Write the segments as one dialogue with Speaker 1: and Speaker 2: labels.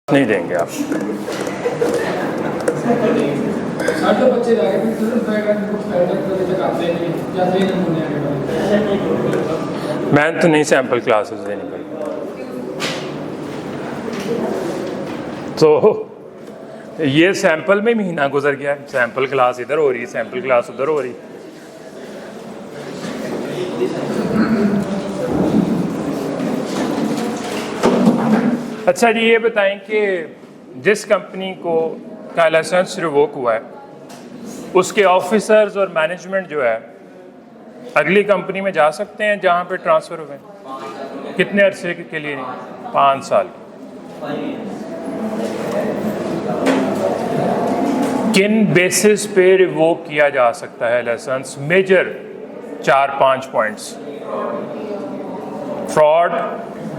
Speaker 1: नहीं देंगे आप। मैं तो नहीं सैम्पल क्लासेस देनी पड़ी। तो ये सैंपल में महीना गुजर गया, सैंपल क्लास इधर हो रही है, सैंपल क्लास उधर हो रही। अच्छा जी, ये बताएं कि जिस कंपनी का लाइसेंस रिवोक हुआ है उसके ऑफिसर्स और मैनेजमेंट जो है अगली कंपनी में जा सकते हैं जहां पे ट्रांसफ़र हुए? कितने अरसे के लिए? नहीं, 5 साल। किन बेसिस पे रिवोक किया जा सकता है licence? Major 4-5 points: fraud,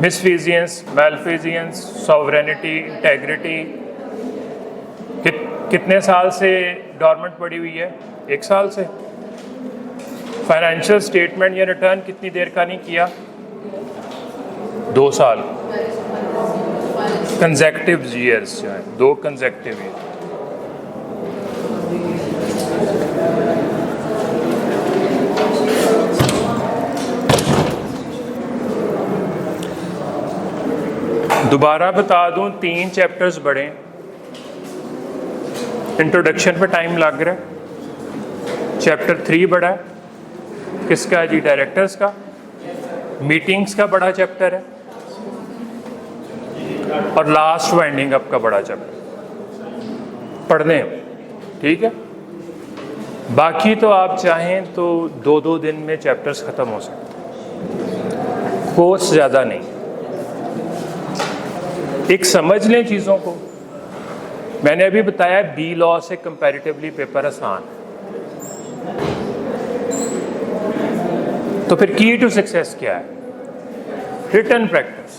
Speaker 1: misfeasance, malfeasance, sovereignty, integrity. कितने साल से डॉर्मेंट पड़ी हुई है? 1 साल से। फाइनेंशियल स्टेटमेंट या रिटर्न कितनी देर का नहीं किया? 2 साल। कंसेक्टिव ईयर्स जो है, 2 कंसेक्टिव ईयर। दोबारा बता दूं, 3 चैप्टर्स बढ़े। इंट्रोडक्शन पे टाइम लग रहा है। चैप्टर 3 बड़ा है। किसका जी? डायरेक्टर्स का। मीटिंग्स का बड़ा चैप्टर है और लास्ट वाइंडिंग अप का बड़ा चैप्टर पढ़ लें, ठीक है। बाकी तो आप चाहें तो 2-2 दिन में चैप्टर्स ख़त्म हो सकते, कोर्स ज़्यादा नहीं। एक समझ लें चीज़ों को। मैंने अभी बताया बी लॉ से कंपैरेटिवली पेपर आसान है। तो फिर की टू सक्सेस क्या है? Written practice.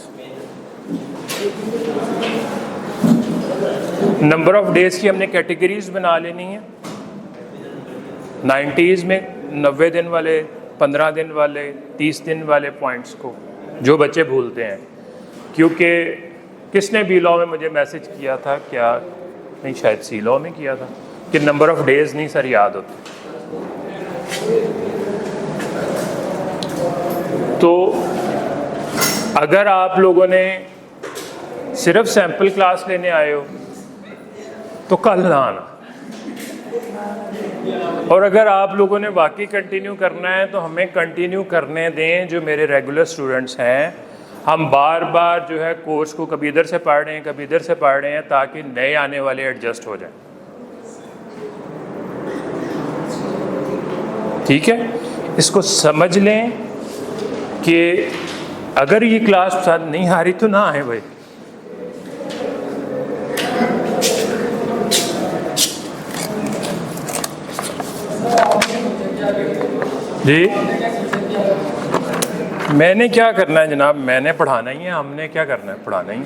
Speaker 1: Number of days की हमने कैटेगरीज बना लेनी है। 90s में 90 दिन वाले, 15 दिन वाले, 30 दिन वाले पॉइंट्स को जो बच्चे भूलते हैं। क्योंकि किसने बी लॉ में मुझे मैसेज किया था, क्या नहीं, शायद सी लॉ में किया था, कि नंबर ऑफ डेज नहीं सर याद होते। तो अगर आप लोगों ने सिर्फ सैंपल क्लास लेने आए हो तो कल ना आना, और अगर आप लोगों ने वाकई कंटिन्यू करना है तो हमें कंटिन्यू करने दें। जो मेरे रेगुलर स्टूडेंट्स हैं, हम बार बार जो है कोर्स को कभी इधर से पढ़ रहे हैं, कभी इधर से पढ़ रहे हैं, ताकि नए आने वाले एडजस्ट हो जाएं, ठीक है। इसको समझ लें कि अगर ये क्लास पसंद नहीं आ रही तो ना आए भाई। जी, मैंने क्या करना है जनाब? मैंने पढ़ाना ही है। हमने क्या करना है? पढ़ाना ही है।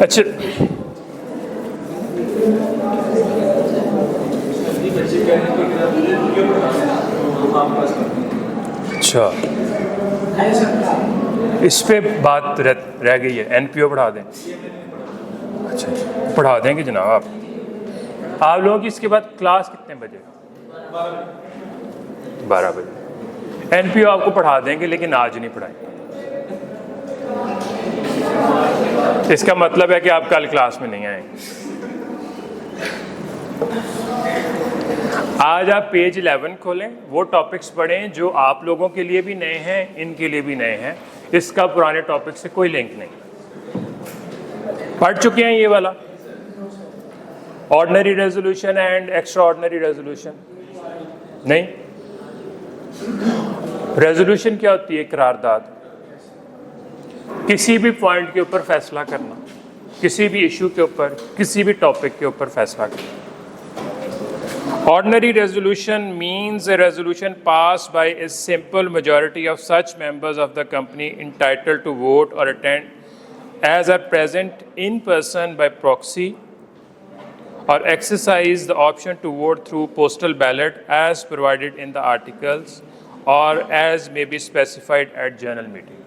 Speaker 1: अच्छा, अच्छा, इस पे बात रह गई है। एनपीओ पढ़ा दें। अच्छा, पढ़ा देंगे जनाब। आप लोगों की इसके बाद क्लास कितने बजे? 12 बजे। एनपीओ आपको पढ़ा देंगे, लेकिन आज नहीं पढ़ाएंगे। इसका मतलब है कि आप कल क्लास में नहीं आएंगे। आज आप पेज 11 खोलें, वो टॉपिक्स पढ़ें जो आप लोगों के लिए भी नए हैं, इनके लिए भी नए हैं। इसका पुराने टॉपिक से कोई लिंक नहीं। पढ़ चुके हैं ये वाला, ordinary resolution and extra ordinary resolution? नहीं। रेजोल्यूशन क्या होती है? करारदाद। किसी भी पॉइंट के ऊपर फैसला करना, किसी भी इशू के ऊपर, किसी भी टॉपिक के ऊपर फैसला करना। Ordinary resolution means a resolution passed by a simple majority of such members of the company entitled to vote or attend as are present in person by proxy or exercise the option to vote through postal ballot as provided in the articles or as may be specified at general meeting.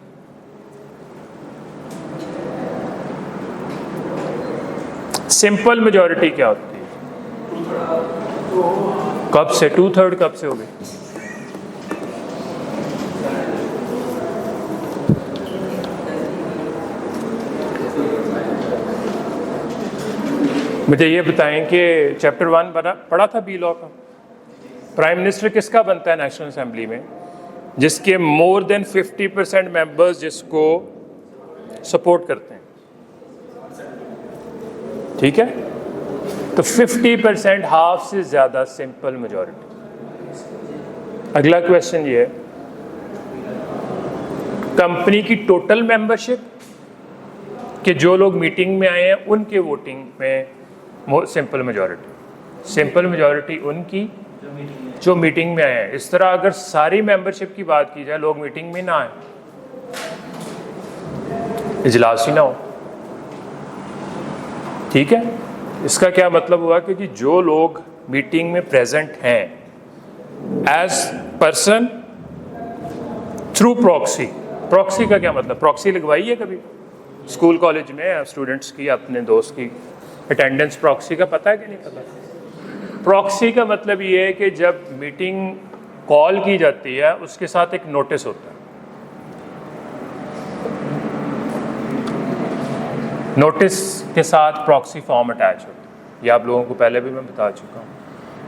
Speaker 1: Simple majority क्या होती है? कब से 2/3 कब से हो गई? मुझे ये बताएं कि चैप्टर 1 पढ़ा था बी लॉ का। प्राइम मिनिस्टर किसका बनता है नेशनल असेंबली में? जिसके मोर देन 50% मेंबर्स जिसको सपोर्ट करते हैं, ठीक है? तो 50% हाफ से ज़्यादा सिंपल मेजॉरिटी। अगला क्वेश्चन ये है, कंपनी की टोटल मेंबरशिप कि जो लोग मीटिंग में आए हैं उनके वोटिंग में सिंपल मेजॉरिटी। सिंपल मेजॉरिटी उनकी जो मीटिंग में आए हैं। इस तरह अगर सारी मेंबरशिप की बात की जाए, लोग मीटिंग में ना आए, इजलास ही ना हो, ठीक है? इसका क्या मतलब हुआ कि जी जो लोग मीटिंग में प्रेजेंट हैं as person through proxy. Proxy का क्या मतलब? प्रॉक्सी लगवाई है कभी स्कूल कॉलेज में स्टूडेंट्स की, अपने दोस्त की अटेंडेंस प्रॉक्सी का पता है कि नहीं पता? प्रॉक्सी का मतलब ये है कि जब मीटिंग कॉल की जाती है उसके साथ एक नोटिस होता है। नोटिस के साथ प्रॉक्सी फॉर्म अटैच होता है। ये आप लोगों को पहले भी मैं बता चुका हूँ।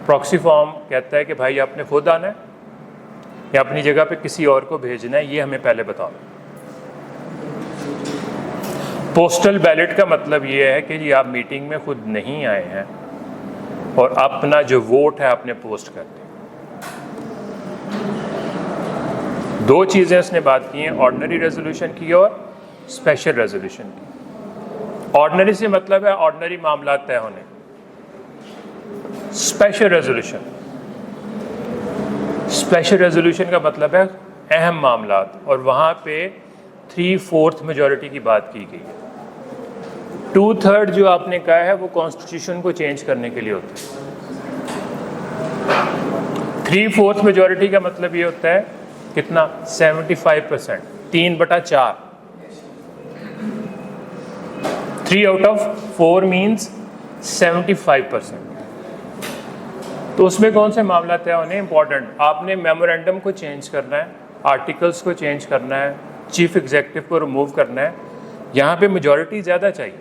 Speaker 1: प्रॉक्सी फॉर्म कहता है कि भाई आपने खुद आना है या अपनी जगह पे किसी और को भेजना है, ये हमें पहले बताओ। पोस्टल बैलेट का मतलब ये है कि जी आप मीटिंग में खुद नहीं आए हैं और अपना जो वोट है आपने पोस्ट कर दिया। दो चीज़ें उसने बात की हैं, ऑर्डिनरी रेजोल्यूशन की और स्पेशल रेजोल्यूशन की। ऑर्डिनरी से मतलब है ऑर्डिनरी मामला तय होने। स्पेशल रेजोल्यूशन, स्पेशल रेजोल्यूशन का मतलब है अहम मामला, और वहाँ पे 3/4 मेजॉरिटी की बात की गई है। 2/3 जो आपने कहा है वो कॉन्स्टिट्यूशन को चेंज करने के लिए होता है। 3/4 मेजॉरिटी का मतलब ये होता है कितना? 75%, 3/4। 3 out of 4 मीन्स 75%। तो उसमें कौन से मामला तय होने इंपॉर्टेंट? आपने मेमोरेंडम को चेंज करना है, आर्टिकल्स को चेंज करना है, चीफ एग्जीक्यूटिव को रिमूव करना है, यहाँ पे मेजॉरिटी ज़्यादा चाहिए।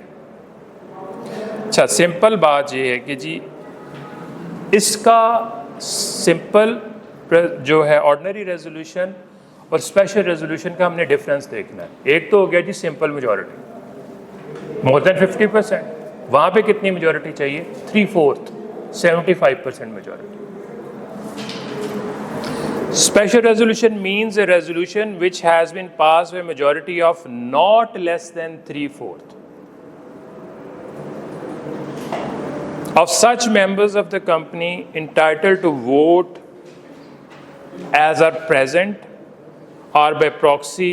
Speaker 1: अच्छा, सिंपल बात ये है कि जी इसका सिंपल जो है ऑर्डिनरी रेजोल्यूशन और स्पेशल रेजोल्यूशन का हमने डिफरेंस देखना है। एक तो हो गया जी सिंपल मेजॉरिटी, मोर देन 50%। वहाँ पे कितनी मेजॉरिटी चाहिए? 3/4, 75% majority. Special resolution means a resolution which has been passed by a majority of not less than 3/4 of such members of the company entitled to vote as are present or by proxy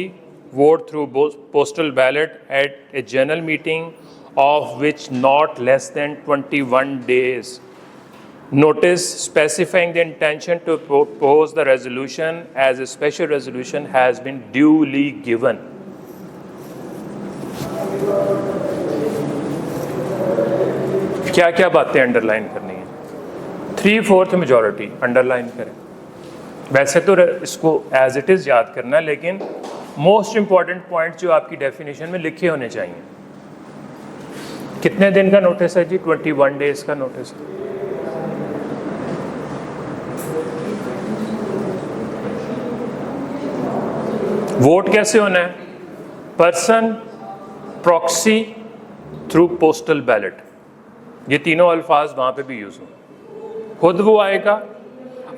Speaker 1: vote through postal ballot at a general meeting of which not less than 21 days notice specifying the intention to propose the resolution as a special resolution has been duly given. क्या क्या बातें underline करनी है? 3/4 majority underline करें। वैसे तो इसको as it is याद करना है, लेकिन मोस्ट इंपॉर्टेंट पॉइंट जो आपकी डेफिनेशन में लिखे होने चाहिए। कितने दिन का नोटिस है जी? 21 डेज का नोटिस है। वोट कैसे होना है? Person, proxy, through postal ballot. ये तीनों अल्फाज वहाँ पे भी यूज़ होंगे। खुद वो आएगा,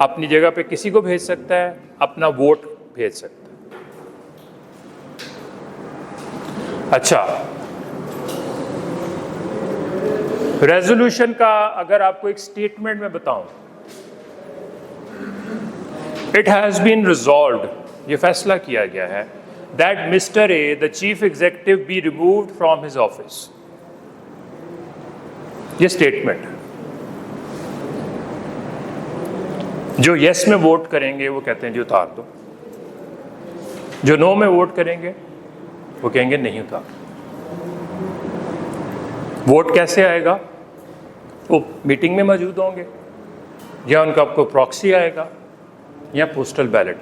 Speaker 1: अपनी जगह पे किसी को भेज सकता है, अपना वोट भेज सकता है। अच्छा, रेजोल्यूशन का अगर आपको एक स्टेटमेंट में बताऊं, इट हैज़ बीन रिजॉल्व्ड, ये फैसला किया गया है that mister A the chief executive be removed from his office. ये स्टेटमेंट, जो यस में वोट करेंगे वो कहते हैं जी उतार दो, जो नो में वोट करेंगे वो कहेंगे नहीं उतार। वोट कैसे आएगा? वो मीटिंग में मौजूद होंगे, या उनका आपको प्रॉक्सी आएगा, या पोस्टल बैलेट।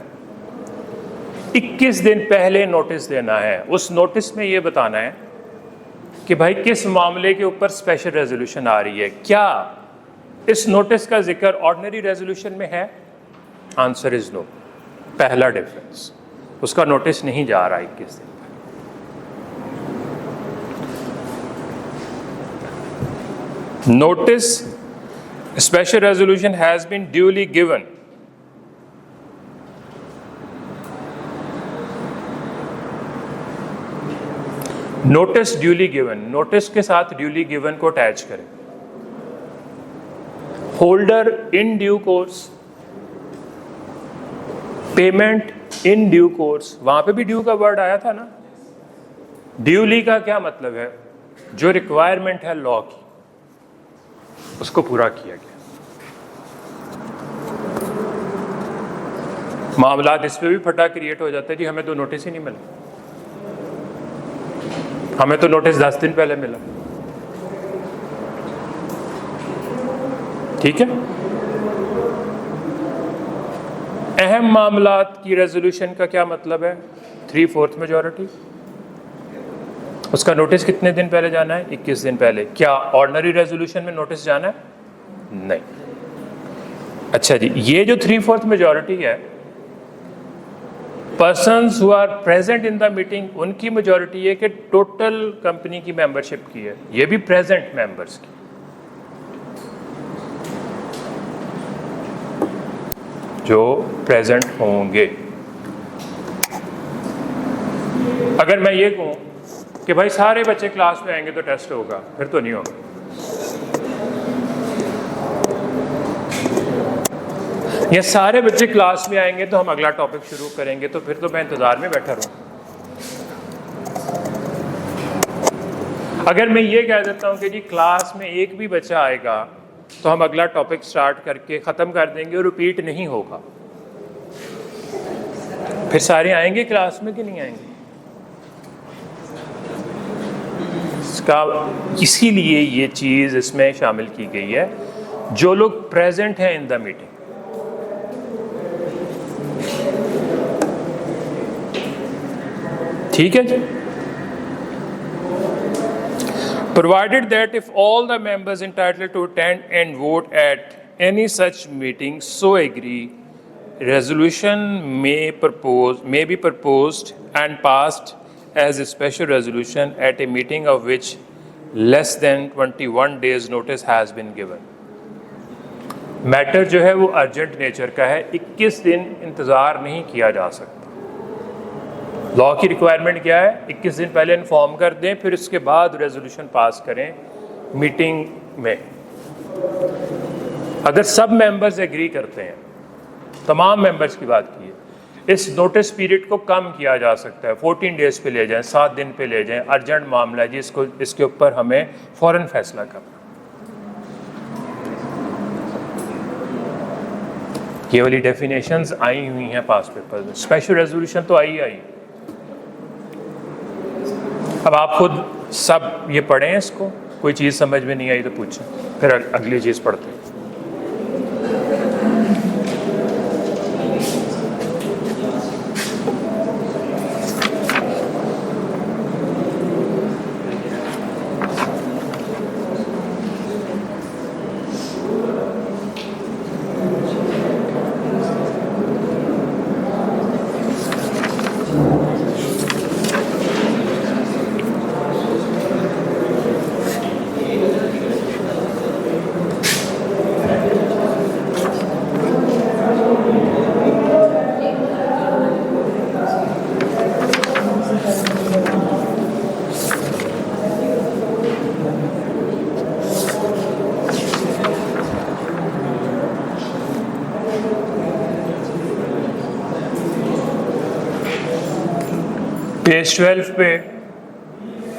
Speaker 1: 21 दिन पहले नोटिस देना है। उस नोटिस में ये बताना है कि भाई किस मामले के ऊपर स्पेशल रेजोल्यूशन आ रही है। क्या इस नोटिस का जिक्र ऑर्डिनरी रेजोल्यूशन में है? Answer is no. पहला डिफरेंस, उसका नोटिस नहीं जा रहा 21 दिन। Notice special resolution has been duly given. Notice duly given. Notice के साथ duly given को अटैच करें। Holder in due course. Payment in due course. वहां पे भी due का वर्ड आया था ना। Duly का क्या मतलब है? जो रिक्वायरमेंट है लॉ की उसको पूरा किया गया। मामला इस पे भी फटा क्रिएट हो जाता है जी, हमें तो नोटिस ही नहीं मिला, हमें तो नोटिस 10 दिन पहले मिला। ठीक है। अहम मामलात की रेजोल्यूशन का क्या मतलब है? 3/4 मेजॉरिटी। उसका नोटिस कितने दिन पहले जाना है? 21 दिन पहले। क्या ऑर्डिनरी रेजोल्यूशन में नोटिस जाना है? नहीं। अच्छा जी, ये जो 3/4 मेजॉरिटी है, persons who are present in the meeting, उनकी मेजॉरिटी है कि टोटल कंपनी की मेंबरशिप की है? ये भी प्रेजेंट मेंबर्स की। जो प्रेजेंट होंगे। अगर मैं ये कहूं कि भाई सारे बच्चे क्लास में आएंगे तो टेस्ट होगा, फिर तो नहीं होगा। ये सारे बच्चे क्लास में आएंगे तो हम अगला टॉपिक शुरू करेंगे, तो फिर तो मैं इंतजार में बैठा रहूं। अगर मैं ये कह देता हूं कि जी क्लास में एक भी बच्चा आएगा तो हम अगला टॉपिक स्टार्ट करके ख़त्म कर देंगे और रिपीट नहीं होगा, फिर सारे आएंगे क्लास में कि नहीं आएंगे? इसीलिए ये चीज़ इसमें शामिल की गई है, जो लोग प्रेजेंट हैं इन द मीटिंग। ठीक है जी। Provided that if all the members entitled to attend and vote at any such meeting so agree, resolution may be proposed and passed as a special resolution at a meeting of which less than 21 days notice has been given. Matter जो है वो urgent nature का है, 21 दिन इंतज़ार नहीं किया जा सकता। लॉ की रिक्वायरमेंट क्या है? 21 दिन पहले इन्फॉर्म कर दें, फिर उसके बाद रेजोल्यूशन पास करें मीटिंग में। अगर सब मेंबर्स एग्री करते हैं, तमाम मेंबर्स की बात की है, इस नोटिस पीरियड को कम किया जा सकता है, 14 डेज पे ले जाएं, 7 दिन पे ले जाएं। अर्जेंट मामला है जी, इसके ऊपर हमें फ़ौरन फैसला करना। ये वाली डेफिनेशंस आई हुई हैं पास पेपर में। स्पेशल रेजोल्यूशन तो आई। अब आप खुद सब ये पढ़ें, इसको कोई चीज़ समझ में नहीं आई तो पूछें, फिर अगली चीज़ पढ़ते हैं। पेज 12 पे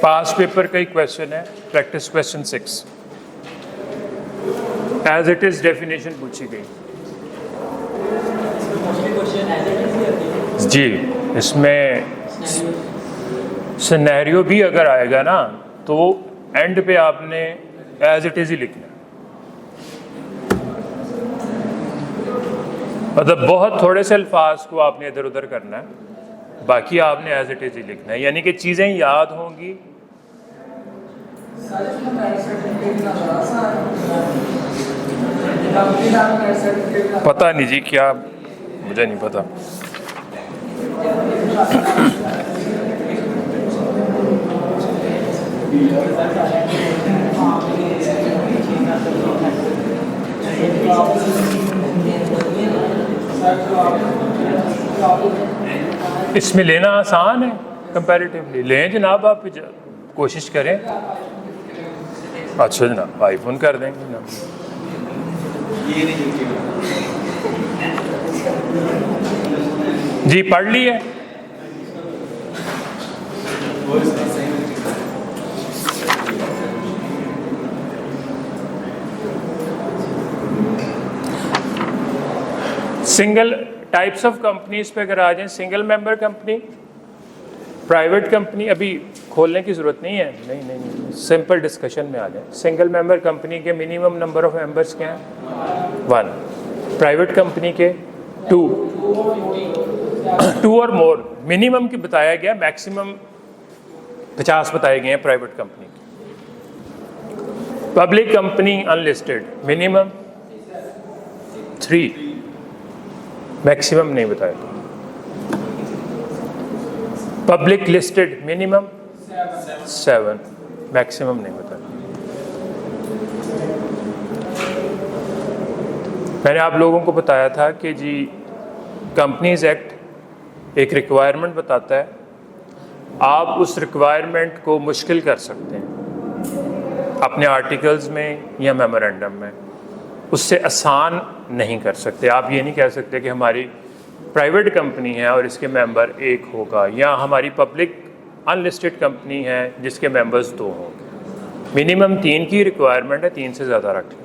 Speaker 1: पास पेपर का ही क्वेश्चन है, practice question 6। As it is definition पूछी गई। जी, इसमें सिनेरियो भी अगर आएगा ना तो एंड पे आपने एज इट इज़ ही लिखना है। मतलब बहुत थोड़े से अल्फाज को आपने इधर उधर करना है, बाकी आपने एज इट इज़ ही लिखना है, यानी कि चीज़ें याद होंगी। पता नहीं जी क्या, मुझे नहीं पता। इसमें लेना आसान है कंपैरेटिवली, लें जनाब, आप कोशिश करें। अच्छा जनाब, आईफोन कर देंगे ना। जी पढ़ लिए। सिंगल टाइप्स ऑफ कंपनीज पे अगर आ जाएं, single member company, private company, अभी खोलने की ज़रूरत नहीं है, नहीं, सिंपल डिस्कशन में आ जाए। सिंगल मेंबर कंपनी के मिनिमम नंबर ऑफ मेंबर्स क्या हैं? 1। प्राइवेट कंपनी के 2 और मोर। मिनिमम की बताया गया, मैक्सिमम 50 बताए गए हैं प्राइवेट कंपनी की। Public company unlisted, minimum 3, maximum नहीं बताया। पब्लिक लिस्टेड मिनिमम 7, मैक्सिमम नहीं बताया। मैंने आप लोगों को बताया था कि जी कंपनीज एक्ट एक रिक्वायरमेंट बताता है, आप उस रिक्वायरमेंट को मुश्किल कर सकते हैं अपने आर्टिकल्स में या मेमोरेंडम में, उससे आसान नहीं कर सकते। आप ये नहीं कह सकते कि हमारी प्राइवेट कंपनी है और इसके मेंबर 1 होगा, या हमारी पब्लिक अनलिस्टेड कंपनी है जिसके मेंबर्स 2 होंगे। मिनिमम 3 की रिक्वायरमेंट है, 3 से ज़्यादा रख लें।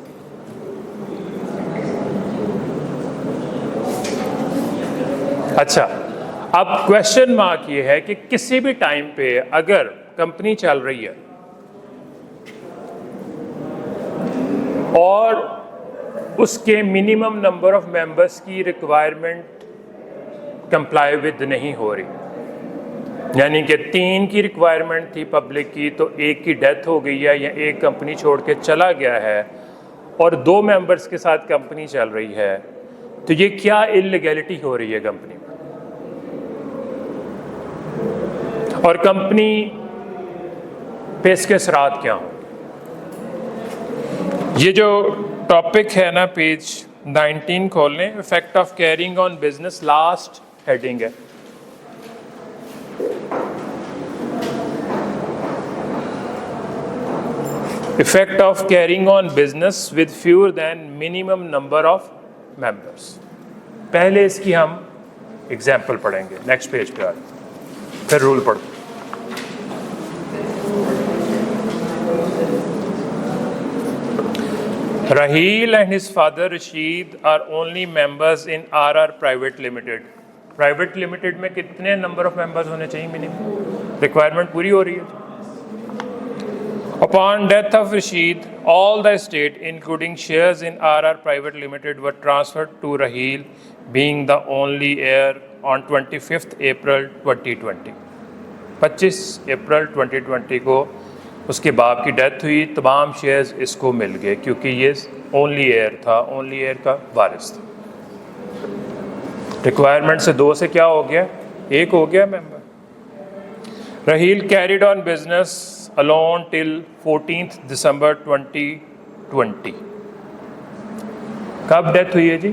Speaker 1: अच्छा, अब क्वेश्चन मार्क ये है कि किसी भी टाइम पे अगर कंपनी चल रही है और उसके मिनिमम नंबर ऑफ मेंबर्स की रिक्वायरमेंट कंप्लाई विद नहीं हो रही, यानी कि 3 की रिक्वायरमेंट थी पब्लिक की, तो 1 की डेथ हो गई है या 1 कंपनी छोड़ के चला गया है और 2 मेंबर्स के साथ कंपनी चल रही है, तो ये क्या इलीगैलिटी हो रही है कंपनी में? और कंपनी पे इसके असरात क्या हों? ये जो टॉपिक है ना, पेज 19 खोल लें, effect of carrying on business, last heading है। Effect of carrying on business with fewer than minimum number of members. पहले इसकी हम एग्जाम्पल पढ़ेंगे, नेक्स्ट पेज पे आ रहे, फिर रूल पढ़ो। Raheel and his father Rashid are only members in RR Private Limited. Private limited में कितने नंबर ऑफ मेंबर्स होने चाहिए मिनिमम? रिक्वायरमेंट पूरी हो रही है। Upon death of Rashid, all the estate, including shares in RR Private Limited, were transferred to Raheel, being the only heir, on 25th April 2020. 25 अप्रैल 2020 को उसके बाप की डेथ हुई, तमाम शेयर्स इसको मिल गए क्योंकि ये ओनली एयर था, ओनली एयर का वारिस था। रिक्वायरमेंट से 2 से क्या हो गया? 1 हो गया member. Raheel carried on business alone till 14th December 2020. कब डेथ हुई है जी?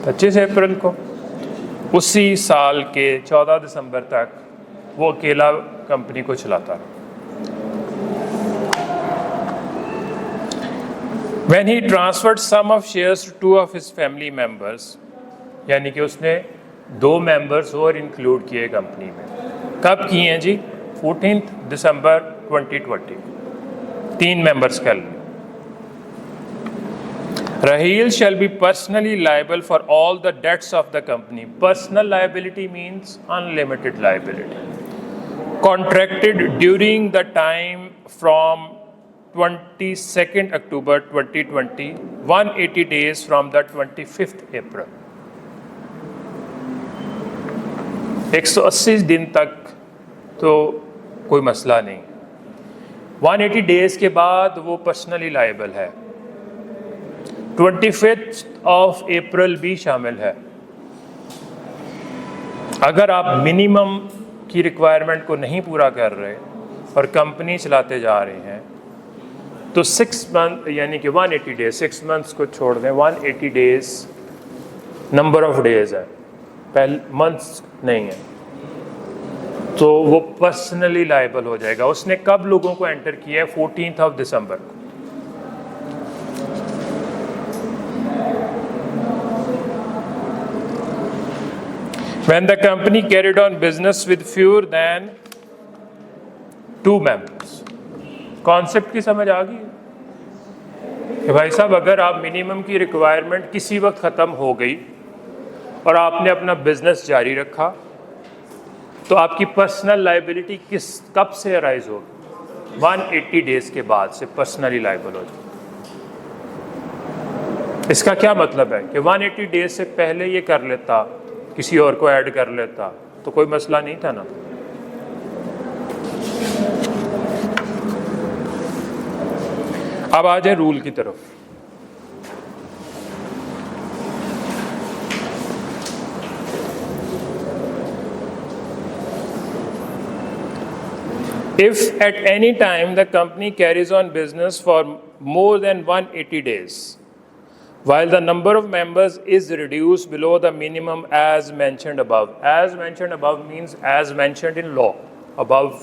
Speaker 1: 25 अप्रैल को। उसी साल के 14 दिसंबर तक वो अकेला कंपनी को चलाता रहा। When he transferred some of shares to 2 of his family members, यानी कि उसने 2 मेंबर्स और इंक्लूड किए कंपनी में। कब किए हैं जी? 14 दिसंबर 2020। 3 मेंबर्स कर लिए। Raheel shall be personally liable for all the debts of the company. Personal liability means unlimited liability. Contracted during the time from 22nd October 2020, 180 days from the 25th April. 180 दिन तक तो कोई मसला नहीं, 180 डेज के बाद वो पर्सनली लायबल है। 25th ऑफ अप्रैल भी शामिल है। अगर आप मिनिमम की रिक्वायरमेंट को नहीं पूरा कर रहे और कंपनी चलाते जा रहे हैं तो 6 मंथ यानी कि 180 डेज, 6 मंथ्स को छोड़ दें, 180 डेज नंबर ऑफ डेज है, पहले मंथ्स नहीं है, तो वो पर्सनली लायबल हो जाएगा। उसने कब लोगों को एंटर किया है? 14th ऑफ दिसंबर को। When the company carried on business with fewer than 2 members. Concept की समझ आ गई कि भाई साहब अगर आप मिनिमम की रिक्वायरमेंट किसी वक्त ख़त्म हो गई और आपने अपना बिजनेस जारी रखा तो आपकी पर्सनल लायबिलिटी कब से अराइज होगी? 180 डेज के बाद से पर्सनली लायबल हो जाए। इसका क्या मतलब है कि 180 डेज से पहले ये कर लेता, किसी और को ऐड कर लेता तो कोई मसला नहीं था ना। अब आ जाए रूल की तरफ। If at any time the company carries on business for more than 180 days, while the number of members is reduced below the minimum as mentioned above. As mentioned above means as mentioned in law. Above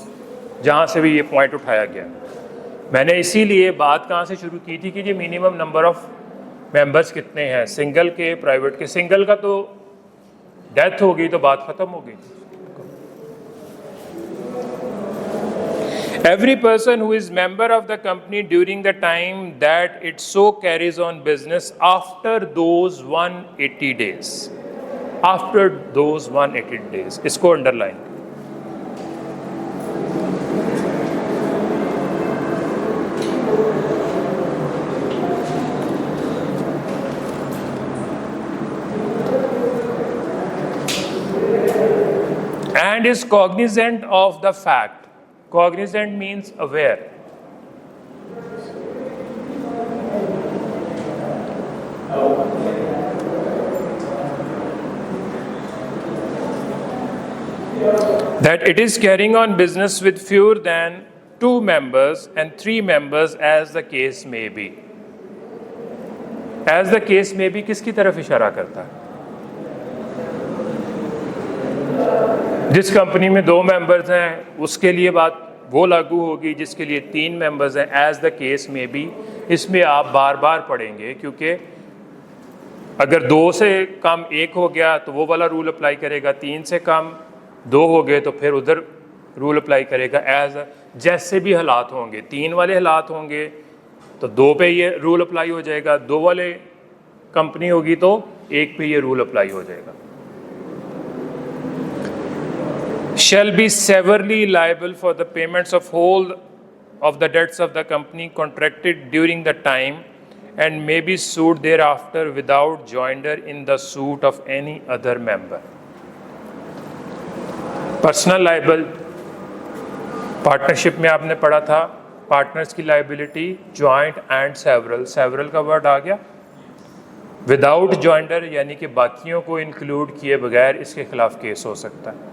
Speaker 1: जहाँ से भी ये point उठाया गया, मैंने इसीलिए बात कहाँ से शुरू की थी कि ये मिनिमम नंबर ऑफ मेंबर्स कितने हैं, सिंगल के, प्राइवेट के। सिंगल का तो डेथ हो गई तो बात खत्म हो गई। Every person who is member of the company during the time that it so carries on business after those 180 days, after those 180 days, इसको underline। And is cognizant of the fact. Cognizant means aware. That it is carrying on business with fewer than 2 members and 3 members as the case may be. As the case may be किसकी तरफ इशारा करता है? जिस company में 2 members हैं उसके लिए बात वो लागू होगी, जिसके लिए 3 मेंबर्स हैं एज द केस में भी। इसमें आप बार बार पढ़ेंगे क्योंकि अगर 2 से कम 1 हो गया तो वो वाला रूल अप्लाई करेगा, 3 से कम 2 हो गए तो फिर उधर रूल अप्लाई करेगा। एज जैसे भी हालात होंगे, 3 वाले हालात होंगे तो 2 पे ये रूल अप्लाई हो जाएगा, 2 वाले कंपनी होगी तो 1 पे ये रूल अप्लाई हो जाएगा। Shall be severally liable for the payments of whole of the debts of the company contracted during the time and may be sued thereafter without joinder in the suit of any other member. Personal liable, partnership में आपने पढ़ा था partners की liability joint and several, several का word आ गया। Without joinder यानी कि बाकियों को इंक्लूड किए बगैर इसके खिलाफ केस हो सकता है।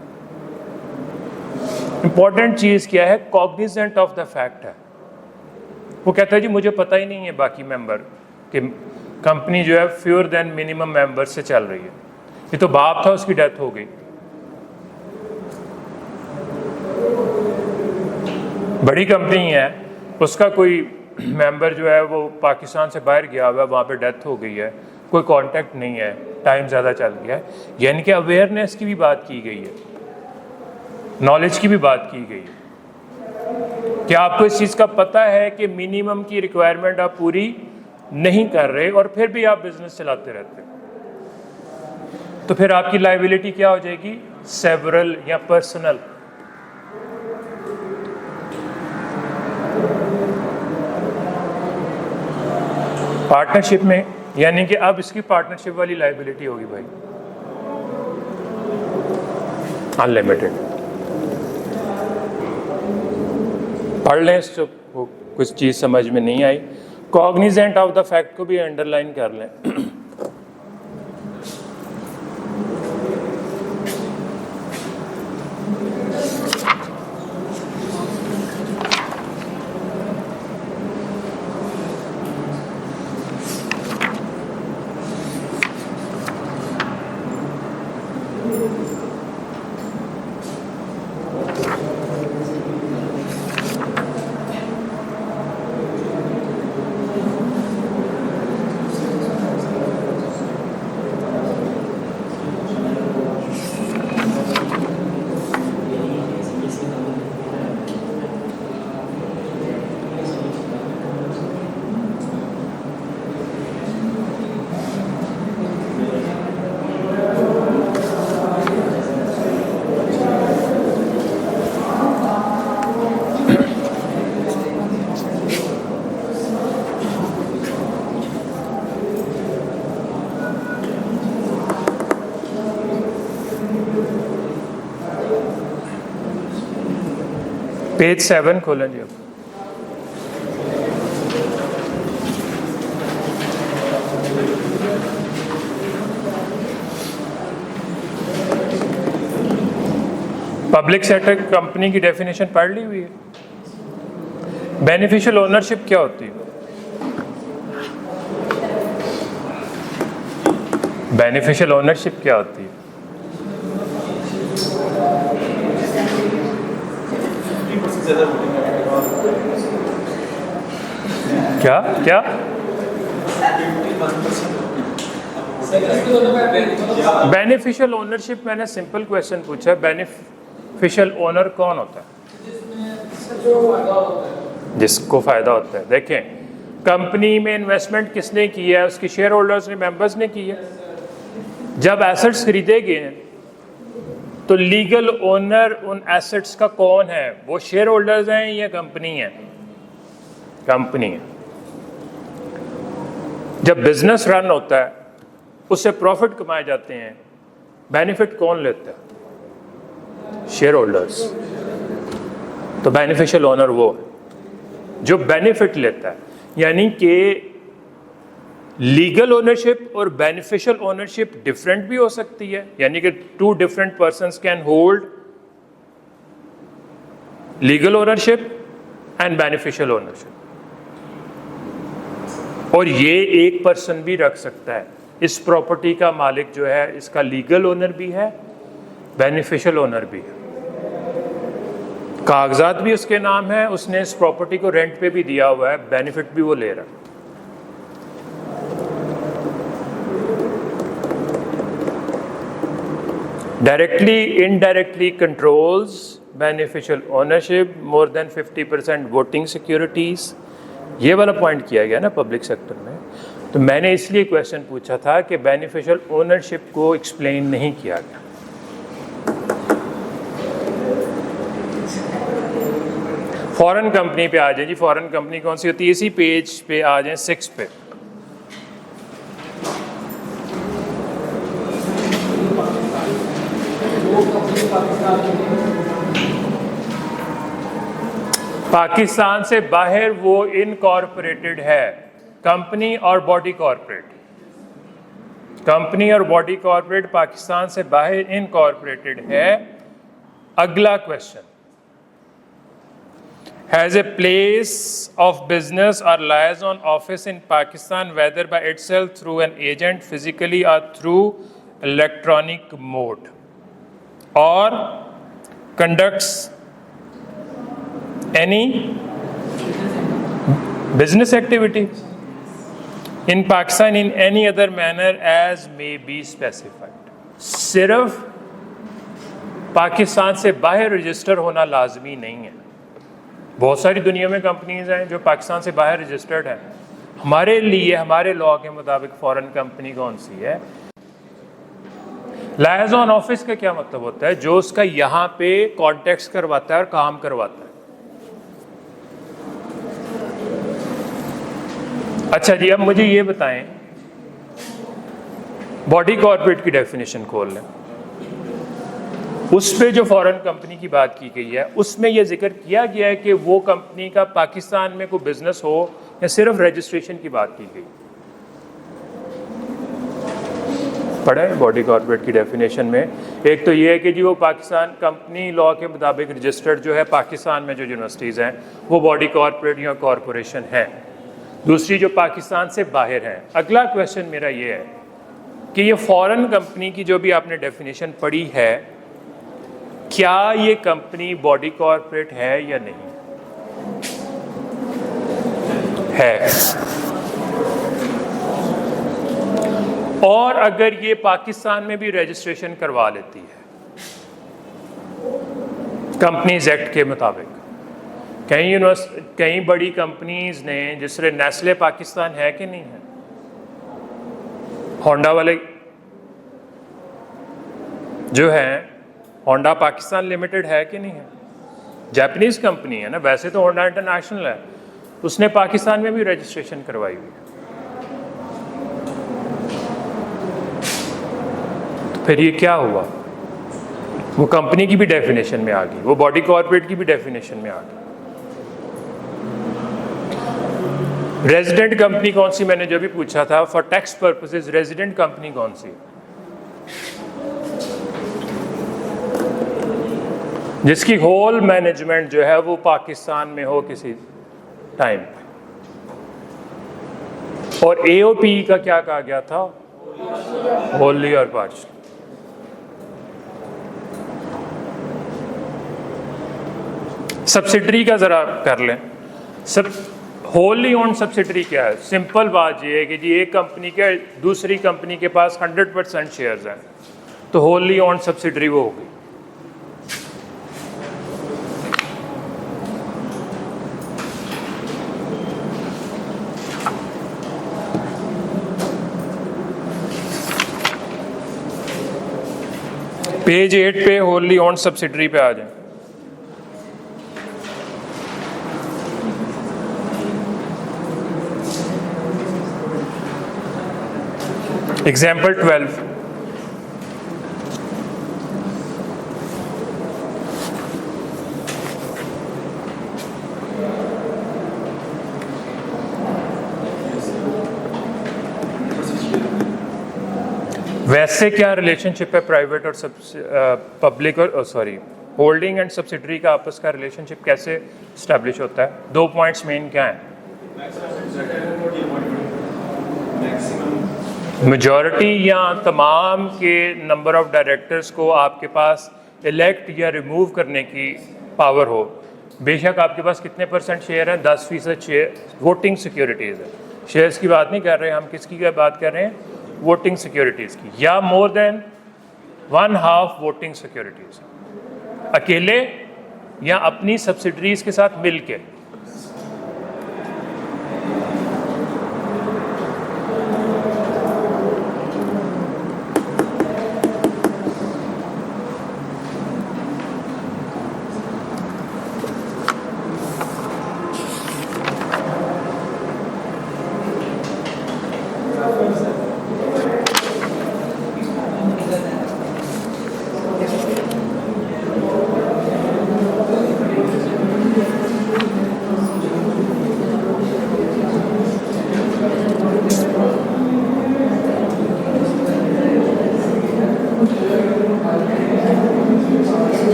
Speaker 1: इंपॉर्टेंट चीज़ क्या है? कॉग्निजेंट ऑफ द फैक्ट है। वो कहता है जी मुझे पता ही नहीं है बाकी मेंबर कि कंपनी जो है फ्यूअर देन मिनिमम मेंबर से चल रही है। ये तो बाप था, उसकी डेथ हो गई। बड़ी कंपनी है, उसका कोई मेंबर जो है वो पाकिस्तान से बाहर गया हुआ है, वहाँ पे डेथ हो गई है, कोई कांटेक्ट नहीं है, टाइम ज़्यादा चल गया है, यानी कि अवेयरनेस की भी बात की गई है, नॉलेज की भी बात की गई है। क्या आपको इस चीज़ का पता है कि मिनिमम की रिक्वायरमेंट आप पूरी नहीं कर रहे और फिर भी आप बिजनेस चलाते रहते, तो फिर आपकी लायबिलिटी क्या हो जाएगी? सेवरल या पर्सनल। पार्टनरशिप में यानी कि अब इसकी पार्टनरशिप वाली लायबिलिटी होगी भाई, अनलिमिटेड। पढ़ लें इसको, कुछ चीज़ समझ में नहीं आई, कॉग्निजेंट ऑफ द फैक्ट को भी अंडरलाइन कर लें। पेज 7 खोलें जी। पब्लिक सेक्टर कंपनी की डेफिनेशन पढ़ ली हुई है। बेनिफिशियल ओनरशिप क्या होती है? बेनिफिशियल ओनरशिप क्या होती है? क्या क्या? बेनिफिशियल ओनरशिप, मैंने सिंपल क्वेश्चन पूछा, बेनिफिशियल ओनर कौन होता है? जिसको फायदा होता है। देखें, कंपनी में इन्वेस्टमेंट किसने की है? उसके शेयर होल्डर्स ने, मेंबर्स ने की है। जब एसेट्स खरीदे गए तो लीगल ओनर उन एसेट्स का कौन है? वो शेयर होल्डर्स हैं या कंपनी है? कंपनी है। जब बिजनेस रन होता है, उससे प्रॉफिट कमाए जाते हैं, बेनिफिट कौन लेता है? Share holders. तो बेनिफिशियल ओनर वो है जो बेनिफिट लेता है। यानी कि लीगल ओनरशिप और बेनिफिशियल ओनरशिप डिफरेंट भी हो सकती है, यानी कि 2 different persons can hold legal ownership and beneficial ownership, और ये एक पर्सन भी रख सकता है। इस प्रॉपर्टी का मालिक जो है, इसका लीगल ओनर भी है, बेनिफिशियल ओनर भी है, कागजात भी उसके नाम है, उसने इस प्रॉपर्टी को रेंट पे भी दिया हुआ है, बेनिफिट भी वो ले रहा है। Directly, indirectly controls beneficial ownership more than 50% voting securities। ये वाला पॉइंट किया गया ना पब्लिक सेक्टर में। तो मैंने इसलिए क्वेश्चन पूछा था कि बेनिफिशियल ओनरशिप को एक्सप्लेन नहीं किया गया। फॉरेन कंपनी पे आ जाए जी। फॉरेन कंपनी कौन सी होती है? इसी पेज पे आ जाए, 6 पे। पाकिस्तान से बाहर वो इनकॉर्पोरेटेड है, कंपनी और बॉडी कॉर्पोरेट। कंपनी और बॉडी कॉर्पोरेट पाकिस्तान से बाहर इनकॉर्पोरेटेड है। अगला question, has a place of business और liaison office in Pakistan whether by itself through an agent physically और थ्रू इलेक्ट्रॉनिक मोड, और conducts any business activity in Pakistan in any other manner as may be specified। सिर्फ पाकिस्तान से बाहर register होना लाजमी नहीं है। बहुत सारी दुनिया में कंपनीज हैं जो पाकिस्तान से बाहर रजिस्टर्ड हैं, हमारे लिए हमारे लॉ के मुताबिक फॉरेन कंपनी कौन सी है? लायज़ॉन ऑफिस का क्या मतलब होता है? जो उसका यहाँ पे कॉन्टेक्ट करवाता है और काम करवाता है। अच्छा जी, अब मुझे ये बताएं, बॉडी कॉर्पोरेट की डेफिनेशन खोल लें, उस पे जो फॉरेन कंपनी की बात की गई है उसमें यह जिक्र किया गया है कि वो कंपनी का पाकिस्तान में कोई बिजनेस हो या सिर्फ रजिस्ट्रेशन की बात की गई? पढ़ा है बॉडी कॉर्पोरेट की डेफिनेशन में? एक तो ये है कि जी वो पाकिस्तान कंपनी लॉ के मुताबिक रजिस्टर्ड जो है पाकिस्तान में जो यूनिवर्सिटीज़ हैं वो बॉडी कॉर्पोरेट या कॉरपोरेशन है। दूसरी जो पाकिस्तान से बाहर है। अगला क्वेश्चन मेरा ये है कि ये फॉरेन कंपनी की जो भी आपने डेफिनेशन पढ़ी है, क्या ये कंपनी बॉडी कॉर्पोरेट है या नहीं है? और अगर ये पाकिस्तान में भी रजिस्ट्रेशन करवा लेती है कंपनीज एक्ट के मुताबिक, कई बड़ी कंपनीज ने, जिस तरह नेस्ले पाकिस्तान है कि नहीं है, होंडा वाले जो है होंडा पाकिस्तान लिमिटेड है कि नहीं है? जापानीज कंपनी है ना, वैसे तो होंडा इंटरनेशनल है, उसने पाकिस्तान में भी रजिस्ट्रेशन करवाई हुई है। तो फिर ये क्या हुआ? वो कंपनी की भी डेफिनेशन में आ गई, वो बॉडी कॉर्पोरेट की भी डेफिनेशन में आ गई। रेजिडेंट कंपनी कौन सी, मैंने जो भी पूछा था for tax purposes, resident company कौन सी? जिसकी होल मैनेजमेंट जो है वो पाकिस्तान में हो किसी टाइम पे। और एओपी का क्या कहा गया था? होली और पार्शल। सब्सिडरी का जरा कर लें। सब होली ओन सब्सिडरी क्या है? सिंपल बात ये है कि जी एक कंपनी के दूसरी कंपनी के पास 100% शेयर्स हैं, तो होली ओन सब्सिडरी वो होगी। पेज 8 पे होली ओन सब्सिडरी पे आ जाए। एग्जाम्पल 12, वैसे क्या रिलेशनशिप है प्राइवेट और पब्लिक और होल्डिंग एंड सब्सिडरी का आपस का रिलेशनशिप कैसे इस्टेब्लिश होता है? 2 पॉइंट्स मेन क्या हैं? मेजॉरिटी या तमाम के नंबर ऑफ डायरेक्टर्स को आपके पास इलेक्ट या रिमूव करने की पावर हो। बेशक आपके पास कितने परसेंट शेयर हैं, 10% शेयर वोटिंग सिक्योरिटीज़ है। शेयर्स की बात नहीं कर रहे हम, किसकी क्या बात कर रहे हैं? वोटिंग सिक्योरिटीज़ की, या मोर देन 1/2 वोटिंग सिक्योरिटीज़, अकेले या अपनी सब्सिडरीज के साथ मिल के।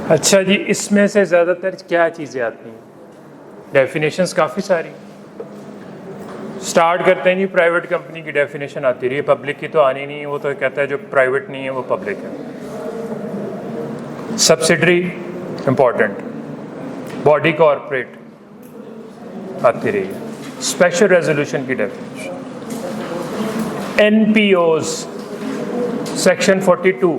Speaker 1: अच्छा जी, इसमें से ज़्यादातर क्या चीज़ें आती हैं? डेफिनेशंस काफ़ी सारी। स्टार्ट करते हैं जी, प्राइवेट कंपनी की डेफिनेशन आती रही है, पब्लिक की तो आनी नहीं है, वो तो कहता है जो प्राइवेट नहीं है वो पब्लिक है। सब्सिडरी इम्पॉर्टेंट, बॉडी कॉर्पोरेट आती रही है, स्पेशल रेजोल्यूशन की डेफिनेशन, एनपीओज सेक्शन 42,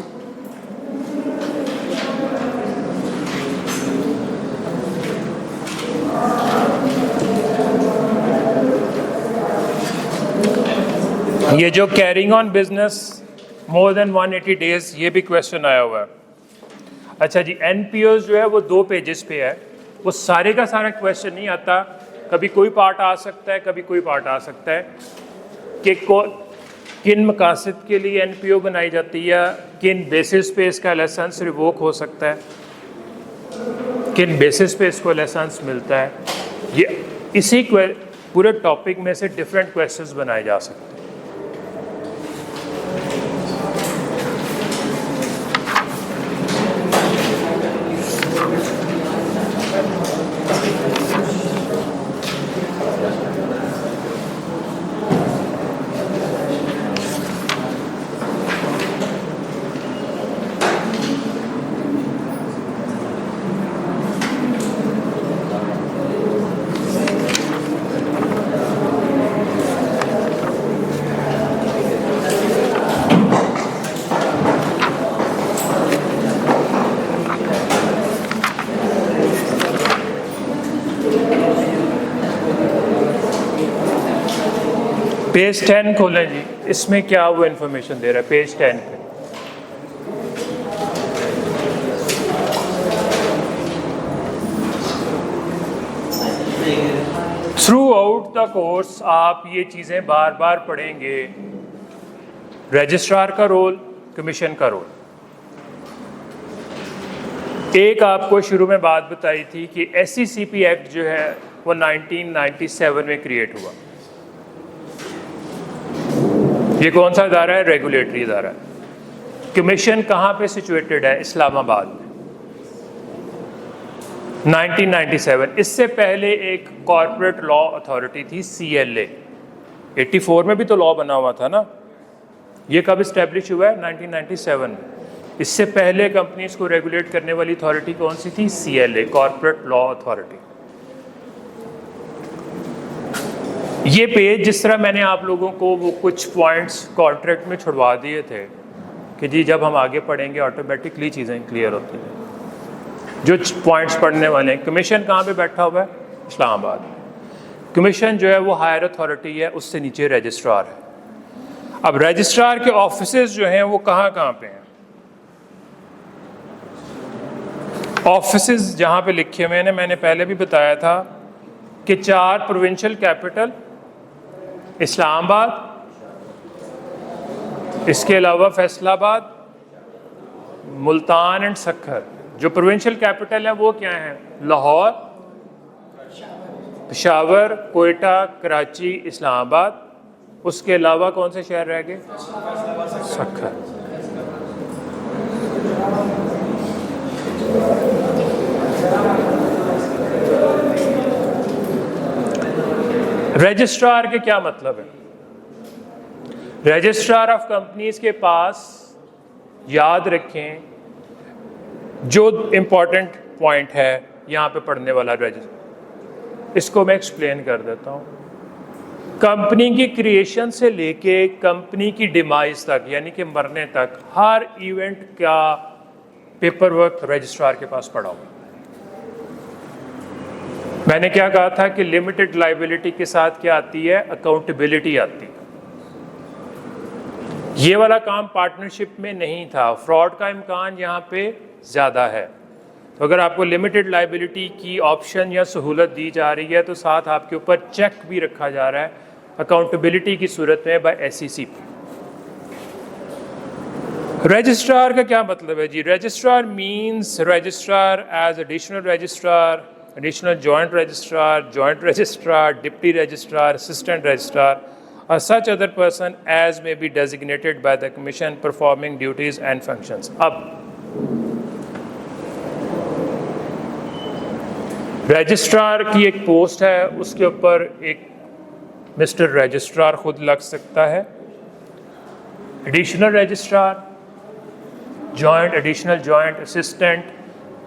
Speaker 1: ये जो carrying on business more than 180 days, ये भी क्वेश्चन आया हुआ है। अच्छा जी, एनपीओ जो है वो 2 पेजेस पे है, वो सारे का सारा क्वेश्चन नहीं आता, कभी कोई पार्ट आ सकता है, कभी कोई पार्ट आ सकता है कि किन मकासद के लिए एनपीओ बनाई जाती है, किन बेसिस पे इसका लाइसेंस रिवोक हो सकता है, किन बेसिस पे इसको लाइसेंस मिलता है। ये इसी पूरे टॉपिक में से डिफरेंट क्वेश्चंस बनाए जा सकते हैं। पेज 10 खोलें जी, इसमें क्या वो इन्फॉर्मेशन दे रहा है पेज 10 पे। थ्रू आउट द कोर्स आप ये चीज़ें बार बार पढ़ेंगे, रजिस्ट्रार का रोल, कमीशन का रोल। एक आपको शुरू में बात बताई थी कि SECP एक्ट जो है वो 1997 में क्रिएट हुआ। ये कौन सा इदारा है? रेगुलेटरी इदारा है। कमीशन कहाँ पे सिचुएटेड है? इस्लामाबाद में। 1997। इससे पहले एक कॉर्पोरेट लॉ अथॉरिटी थी CLA। 84 में भी तो लॉ बना हुआ था ना। ये कब इस्टेब्लिश हुआ है? 1997 में। इससे पहले कंपनीज को रेगुलेट करने वाली अथॉरिटी कौन सी थी? CLA, corporate law authority. ये पेज जिस तरह मैंने आप लोगों को वो कुछ पॉइंट्स कॉन्ट्रैक्ट में छुड़वा दिए थे कि जी जब हम आगे पढ़ेंगे ऑटोमेटिकली चीज़ें क्लियर होती हैं। जो पॉइंट्स पढ़ने वाले हैं, कमीशन कहाँ पे बैठा हुआ है? इस्लामाबाद। कमीशन जो है वो हायर अथॉरिटी है, उससे नीचे रजिस्ट्रार है। अब रजिस्ट्रार के ऑफिसेज जो हैं वो कहाँ कहाँ पे हैं? ऑफिसेज जहाँ पे लिखे हुए हैं, मैंने पहले भी बताया था कि 4 प्रोविंशियल कैपिटल इस्लामाबाद, इसके अलावा फैसलाबाद, मुल्तान एंड सक्खर। जो प्रोविंशियल कैपिटल है वो क्या है? लाहौर, पेशावर, कोयटा, कराची, इस्लामाबाद। उसके अलावा कौन से शहर रह गए? सक्खर। रजिस्ट्रार के क्या मतलब है? रजिस्ट्रार ऑफ कंपनीज के पास, याद रखें, जो इंपॉर्टेंट पॉइंट है यहाँ पे पढ़ने वाला रजिस्ट्रार, इसको मैं एक्सप्लेन कर देता हूँ। कंपनी की क्रिएशन से लेके कंपनी की डिमाइज तक, यानी कि मरने तक, हर इवेंट का पेपर वर्क रजिस्ट्रार के पास पड़ा हुआ। मैंने क्या कहा था कि लिमिटेड लाइबिलिटी के साथ क्या आती है? अकाउंटेबिलिटी आती है। ये वाला काम पार्टनरशिप में नहीं था, फ्रॉड का इम्कान यहाँ पे ज़्यादा है। तो अगर आपको लिमिटेड लाइबिलिटी की ऑप्शन या सहूलत दी जा रही है तो साथ आपके ऊपर चेक भी रखा जा रहा है अकाउंटेबिलिटी की सूरत में बाय SECP। रजिस्ट्रार का क्या मतलब है जी? Registrar means registrar as additional registrar, additional joint registrar, deputy registrar, assistant registrar, or such other person as may be designated by the commission performing duties and functions. अब registrar की एक post है, उसके ऊपर एक मिस्टर रजिस्ट्रार खुद लग सकता है। Additional registrar, joint, additional joint assistant,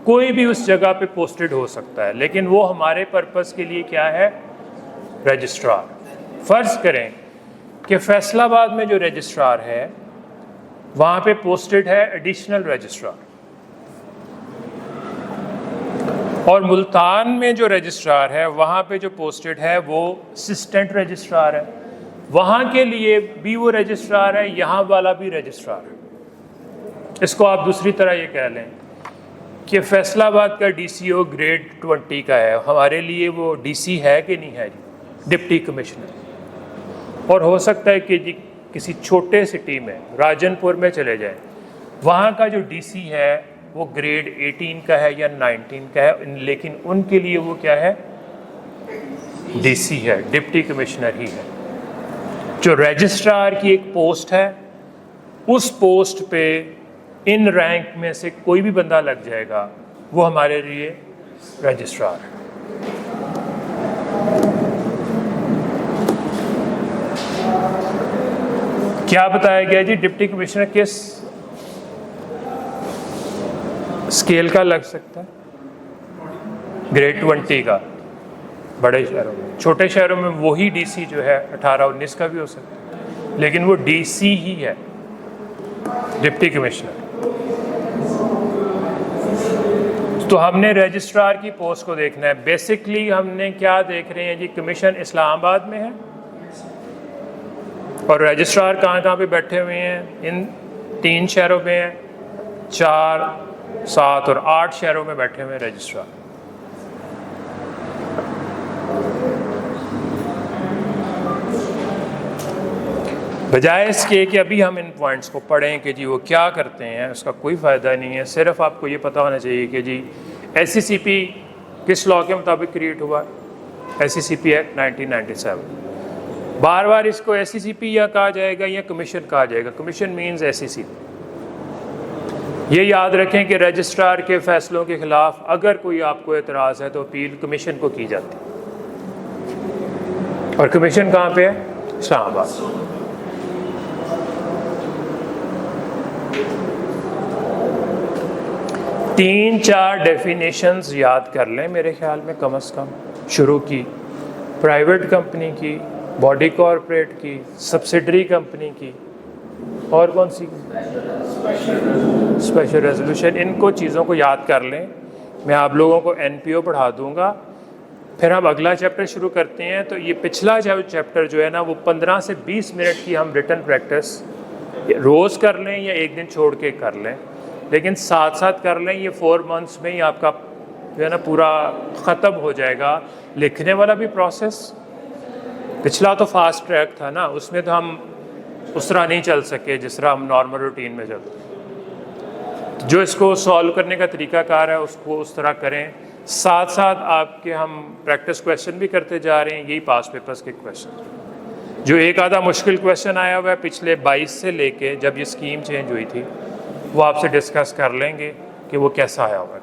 Speaker 1: कोई भी उस जगह पे पोस्टेड हो सकता है, लेकिन वो हमारे पर्पस के लिए क्या है? रजिस्ट्रार। फ़र्ज़ करें कि फैसलाबाद में जो रजिस्ट्रार है वहाँ पे पोस्टेड है एडिशनल रजिस्ट्रार, और मुल्तान में जो रजिस्ट्रार है वहाँ पे जो पोस्टेड है वो असिस्टेंट रजिस्ट्रार है। वहाँ के लिए भी वो रजिस्ट्रार है, यहाँ वाला भी रजिस्ट्रार है। इसको आप दूसरी तरह ये कह लें कि फैसलाबाद का डीसीओ ग्रेड 20 का है, हमारे लिए वो डीसी है कि नहीं है जी? Deputy commissioner. और हो सकता है कि जी किसी छोटे सिटी में, राजनपुर में चले जाएं, वहाँ का जो डीसी है वो ग्रेड 18 का है या 19 का है, लेकिन उनके लिए वो क्या है? डीसी है, डिप्टी कमिश्नर ही है। जो रजिस्ट्रार की एक पोस्ट है, उस पोस्ट पे इन रैंक में से कोई भी बंदा लग जाएगा, वो हमारे लिए रजिस्ट्रार है। क्या बताया गया जी? डिप्टी कमिश्नर किस स्केल का लग सकता है? ग्रेड 20 का बड़े शहरों में। छोटे शहरों में वही डीसी जो है 18-19 का भी हो सकता है, लेकिन वो डीसी ही है, डिप्टी कमिश्नर। तो हमने रजिस्ट्रार की पोस्ट को देखना है। बेसिकली हमने क्या देख रहे हैं जी? कमीशन इस्लामाबाद में है और रजिस्ट्रार कहाँ पे बैठे हुए हैं? इन 3 शहरों में हैं, 4, 7 और 8 शहरों में बैठे हुए हैं रजिस्ट्रार। बजाय इसके कि अभी हम इन पॉइंट्स को पढ़ें कि जी वो क्या करते हैं, उसका कोई फ़ायदा नहीं है। सिर्फ आपको ये पता होना चाहिए कि जी SCCP किस लॉ के मुताबिक क्रिएट हुआ? SCCP act 1997। बार बार इसको SCCP या कहा जाएगा या कमीशन कहा जाएगा। Commission means SCCP। ये याद रखें कि रजिस्ट्रार के फैसलों के खिलाफ अगर कोई आपको एतराज़ है तो अपील कमीशन को की जाती है, और कमीशन कहाँ पे है? इस्लामाबाद। तीन चार डेफिनेशंस याद कर लें मेरे ख्याल में कम से कम शुरू की। प्राइवेट कंपनी की, बॉडी कॉरपोरेट की, सब्सिडरी कंपनी की, और कौन सी? Special resolution. इनको चीज़ों को याद कर लें। मैं आप लोगों को NPO पढ़ा दूंगा, फिर हम अगला चैप्टर शुरू करते हैं। तो ये पिछला चैप्टर जो है ना, वो 15 से 20 मिनट की हम रिटन प्रैक्टिस रोज़ कर लें या एक दिन छोड़ के कर लें, लेकिन साथ साथ कर लें। ये 4 मंथ्स में ही आपका जो है ना पूरा ख़त्म हो जाएगा। लिखने वाला भी प्रोसेस, पिछला तो फास्ट ट्रैक था ना, उसमें तो हम उस तरह नहीं चल सके जिस तरह हम नॉर्मल रूटीन में चलते। जो इसको सॉल्व करने का तरीकाकार है उसको उस तरह करें। साथ साथ आपके हम प्रैक्टिस क्वेश्चन भी करते जा रहे हैं, यही पास पेपर्स के क्वेश्चन। जो एक आधा मुश्किल क्वेश्चन आया हुआ है पिछले 22 से लेके जब ये स्कीम चेंज हुई थी, वो आपसे डिस्कस कर लेंगे कि वो कैसा आया हुआ है।